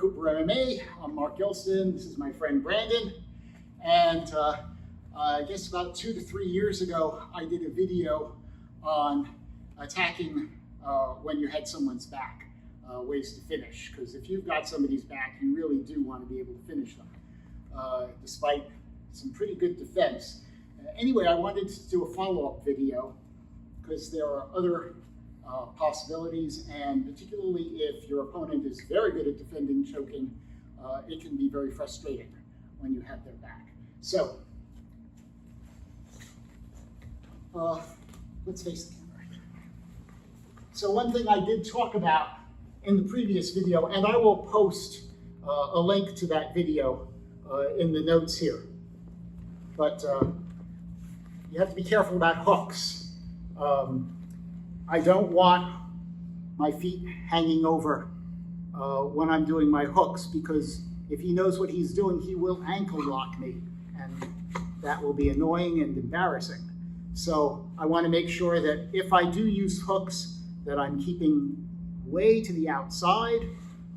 Cooper MMA. I'm Mark Gilson. This is my friend Brandon. And I guess about 2 to 3 years ago, I did a video on attacking when you had someone's back, ways to finish. Because if you've got somebody's back, you really do want to be able to finish them, despite some pretty good defense. Anyway, I wanted to do a follow-up video because there are other possibilities, and particularly if your opponent is very good at defending choking, it can be very frustrating when you have their back. So, let's face the camera. So one thing I did talk about in the previous video, and I will post a link to that video in the notes here, but you have to be careful about hooks. I don't want my feet hanging over when I'm doing my hooks, because if he knows what he's doing, he will ankle lock me, and that will be annoying and embarrassing. So I want to make sure that if I do use hooks, that I'm keeping way to the outside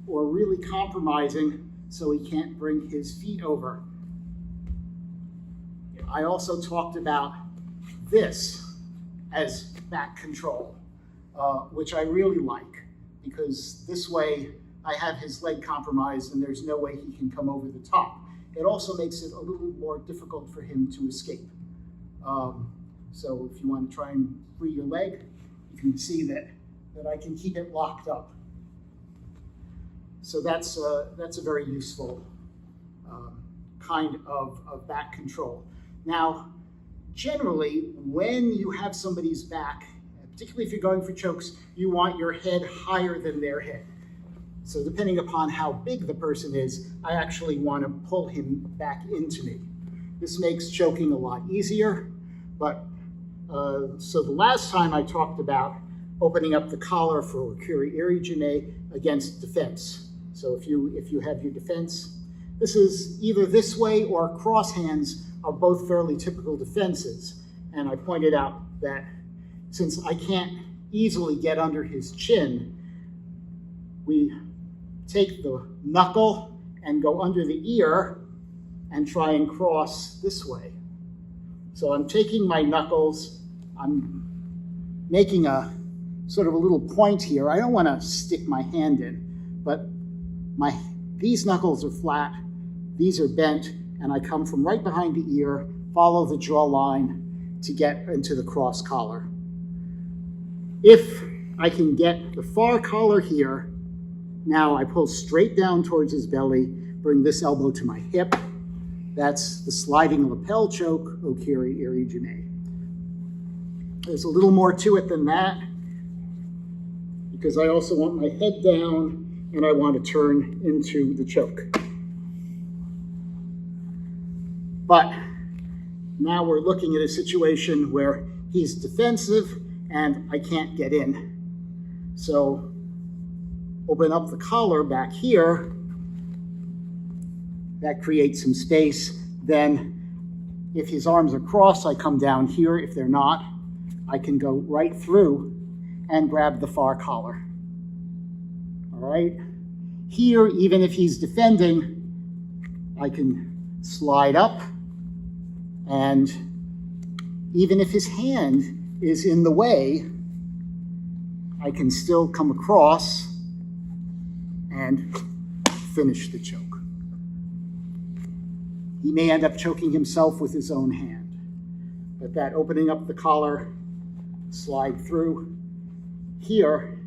or really compromising so he can't bring his feet over. I also talked about this as back control, which I really like, because this way I have his leg compromised and there's no way he can come over the top. It also makes it a little more difficult for him to escape. So if you want to try and free your leg, you can see that I can keep it locked up. So that's a very useful kind of back control. Now, generally, when you have somebody's back, particularly if you're going for chokes, you want your head higher than their head. So depending upon how big the person is, I actually want to pull him back into me. This makes choking a lot easier, but so the last time I talked about opening up the collar for Okiri Jime against defense. So if you have your defense, this is either this way or cross hands are both fairly typical defenses. And I pointed out that since I can't easily get under his chin, we take the knuckle and go under the ear and try and cross this way. So I'm taking my knuckles, I'm making a sort of a little point here. I don't want to stick my hand in, but these knuckles are flat, these are bent, and I come from right behind the ear, follow the jaw line to get into the cross collar. If I can get the far collar here, now I pull straight down towards his belly, bring this elbow to my hip. That's the sliding lapel choke, Okiri Jime. There's a little more to it than that, because I also want my head down and I want to turn into the choke. But now we're looking at a situation where he's defensive and I can't get in. So open up the collar back here. That creates some space. Then if his arms are crossed, I come down here. If they're not, I can go right through and grab the far collar. All right? Here, even if he's defending, I can slide up, and even if his hand is in the way, I can still come across and finish the choke. He may end up choking himself with his own hand, but that opening up the collar, slide through, here,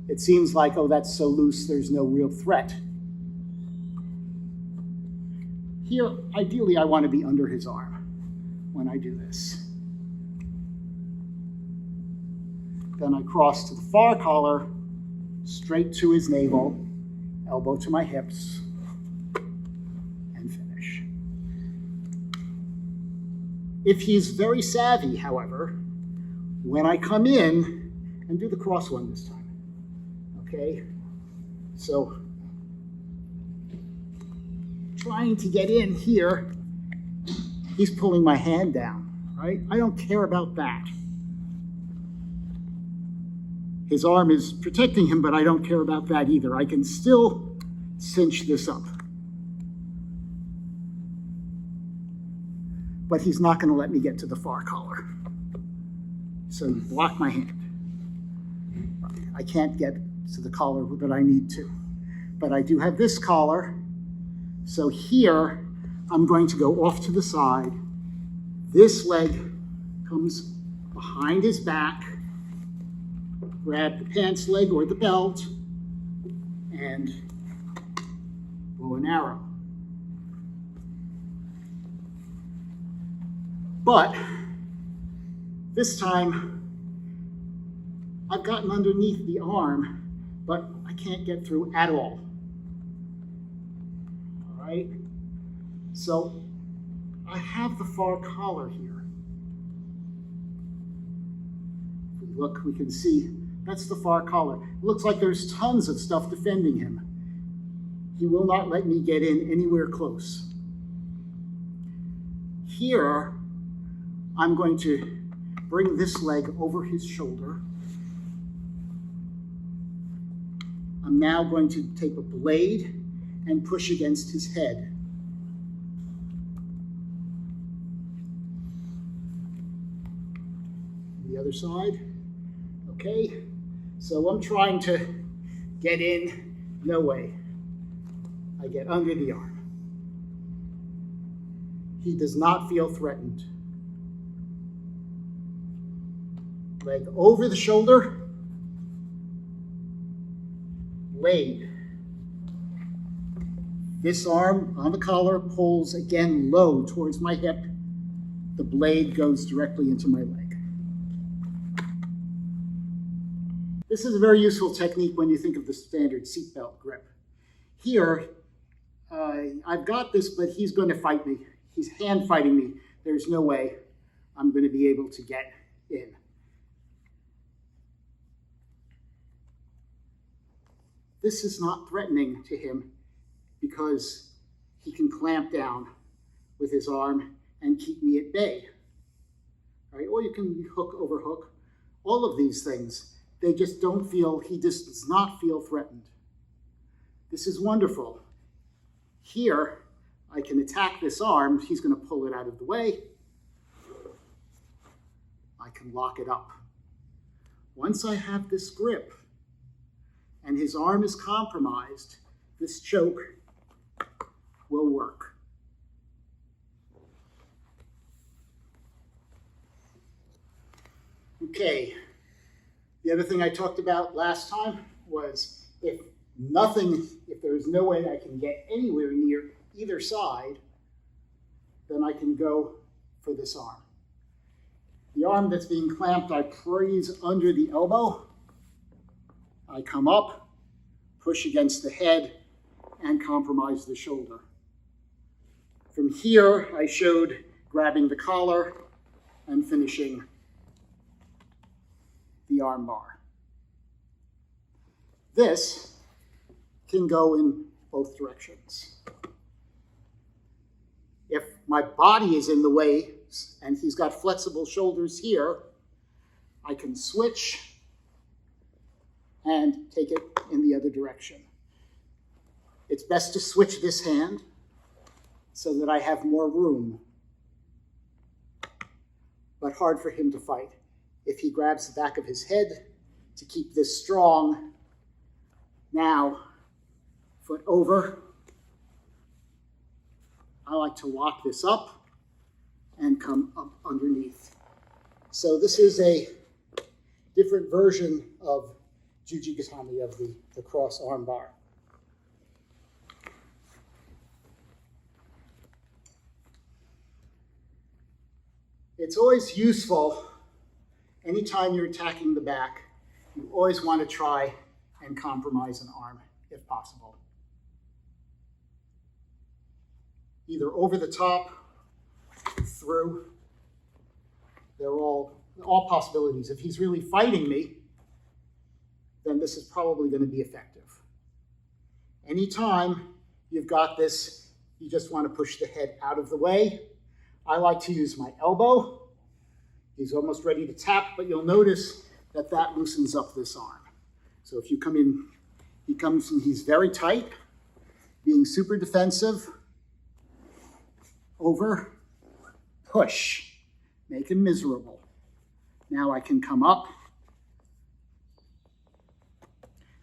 it seems like, oh, that's so loose, there's no real threat. Here, ideally, I want to be under his arm when I do this. Then I cross to the far collar, straight to his navel, elbow to my hips, and finish. If he's very savvy, however, when I come in, and do the cross one this time, okay? So, trying to get in here, he's pulling my hand down, right? I don't care about that. His arm is protecting him, but I don't care about that either. I can still cinch this up. But he's not going to let me get to the far collar. So block my hand. I can't get to the collar that I need to. But I do have this collar. So here, I'm going to go off to the side. This leg comes behind his back. Grab the pants leg or the belt and bow and arrow. But this time, I've gotten underneath the arm, but I can't get through at all. All right? So I have the far collar here. If we look, we can see that's the far collar. It looks like there's tons of stuff defending him. He will not let me get in anywhere close. Here, I'm going to bring this leg over his shoulder. I'm now going to take a blade and push against his head. The other side. Okay, so I'm trying to get in. No way. I get under the arm. He does not feel threatened. Leg over the shoulder. Blade. This arm on the collar pulls again low towards my hip. The blade goes directly into my leg. This is a very useful technique when you think of the standard seatbelt grip. Here, I've got this, but he's going to fight me. He's hand fighting me. There's no way I'm going to be able to get in. This is not threatening to him because he can clamp down with his arm and keep me at bay. All right? Or you can hook over hook. All of these things, they just don't feel, he just does not feel threatened. This is wonderful. Here, I can attack this arm. He's going to pull it out of the way. I can lock it up. Once I have this grip and his arm is compromised, this choke will work. Okay. The other thing I talked about last time was if there is no way I can get anywhere near either side, then I can go for this arm. The arm that's being clamped, I freeze under the elbow. I come up, push against the head, and compromise the shoulder. From here, I showed grabbing the collar and finishing the arm bar. This can go in both directions. If my body is in the way and he's got flexible shoulders here, I can switch and take it in the other direction. It's best to switch this hand so that I have more room, but hard for him to fight. If he grabs the back of his head to keep this strong, now, foot over. I like to lock this up and come up underneath. So this is a different version of Jujigatami, of the cross arm bar. It's always useful, anytime you're attacking the back, you always want to try and compromise an arm if possible. Either over the top, through. They're all possibilities. If he's really fighting me, then this is probably going to be effective. Anytime you've got this, you just want to push the head out of the way. I like to use my elbow. He's almost ready to tap, but you'll notice that that loosens up this arm. So if you come in, he comes and he's very tight. being super defensive, over, push, make him miserable. Now I can come up.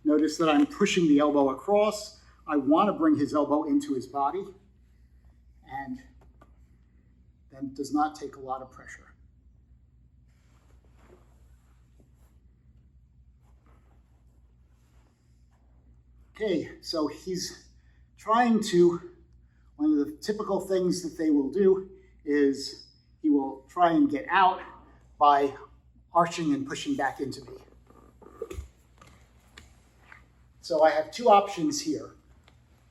Notice that I'm pushing the elbow across. I want to bring his elbow into his body, and then it does not take a lot of pressure. Okay, so he's trying to, one of the typical things that they will do is he will try and get out by arching and pushing back into me. So I have two options here.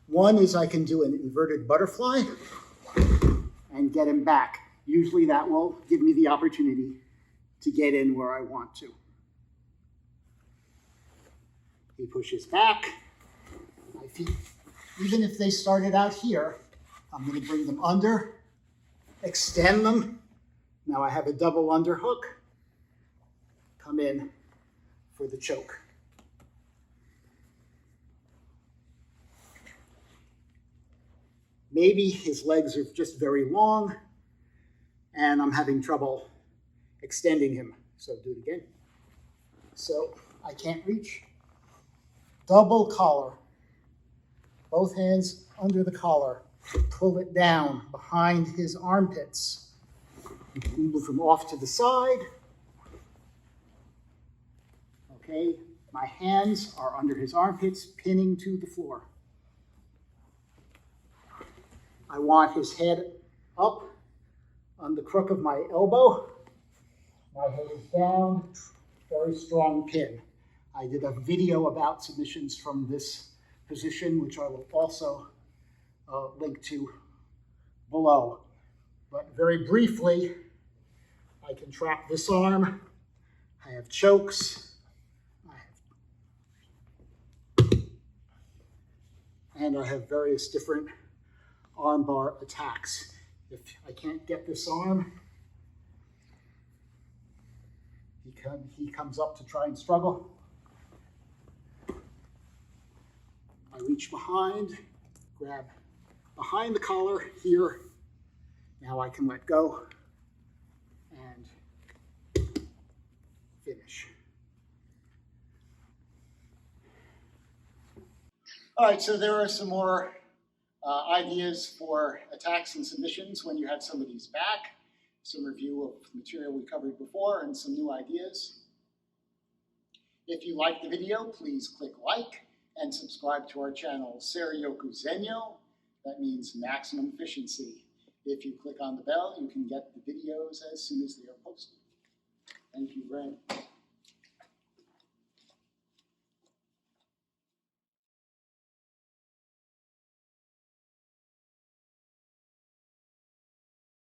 One is I can do an inverted butterfly and get him back. Usually that will give me the opportunity to get in where I want to. He pushes back. My feet, even if they started out here, I'm going to bring them under, extend them. Now I have a double underhook. Come in for the choke. Maybe his legs are just very long and I'm having trouble extending him. So do it again. So I can't reach. Double collar. Both hands under the collar. Pull it down behind his armpits. Move him off to the side. Okay, my hands are under his armpits, pinning to the floor. I want his head up on the crook of my elbow. My head is down, very strong pin. I did a video about submissions from this position, which I will also link to below. But very briefly, I can trap this arm. I have chokes. And I have various different armbar attacks. If I can't get this arm, he comes up to try and struggle. I reach behind, grab behind the collar here. Now I can let go and finish. All right, so there are some more ideas for attacks and submissions when you have somebody's back. Some review of material we covered before and some new ideas. If you liked the video, please click like and subscribe to our channel, Serioku Zenyo. That means maximum efficiency. If you click on the bell, you can get the videos as soon as they are posted. Thank you very much.